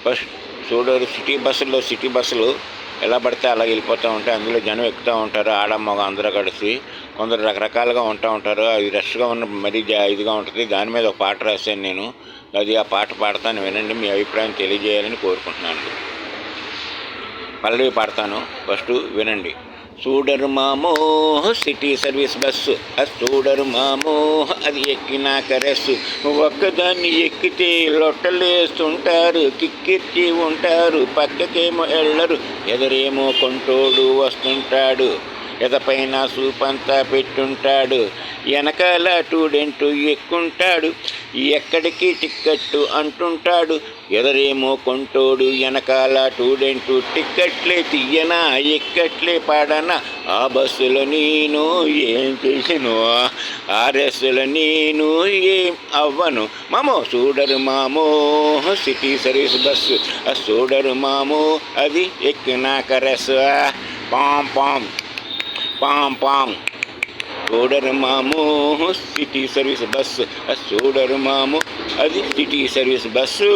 First చూడరు city బస్సులు ఎలా పడితే అలా వెళ్ళిపోతూ ఉంటాయి. అందులో జనం ఎక్కుతూ ఉంటారు, ఆడ మగ అందరూ కలిసి. కొందరు రకరకాలుగా ఉంటూ ఉంటారు. అది రష్గా ఉన్న మరీ ఇదిగా ఉంటుంది. దాని మీద ఒక పాట రాశాను నేను. అది ఆ పాట పాడతాను, వినండి. మీ అభిప్రాయం తెలియజేయాలని కోరుకుంటున్నాను. పల్లవి పాడతాను, ఫస్ట్ వినండి. చూడరు మామో సిటీ సర్వీస్ బస్సు, అది చూడరు మామో అది ఎక్కినాక రెస్సు. ఒక్కదాన్ని ఎక్కితే లొట్టలేస్తుంటారు, కిక్కిర్చి ఉంటారు, పక్కకేమో వెళ్ళరు, ఎదురేమో కొంటోడు వస్తుంటాడు, ఎదపైన సూపంతా పెట్టుంటాడు, వెనకాల స్టూడెంటు ఎక్కుంటాడు, ఎక్కడికి టిక్కెట్టు అంటుంటాడు, ఎదరేమో కొంటోడు వెనకాల స్టూడెంటు, టిక్కెట్లే తీయనా ఎక్కట్లే పాడనా, ఆ బస్సులో నేను ఏం చేసిను, ఆర్ఎస్లో నేను ఏం అవ్వను. మామో చూడరు మామో సిటీ సర్వీస్ బస్సు, చూడరు మామో అది ఎక్కినాక రెస్. పాం పాం పాం పాం. చూడరు మామో సిటీ సర్వీస్ బస్సు, చూడరు మామో అది సిటీ సర్వీస్ బస్సు.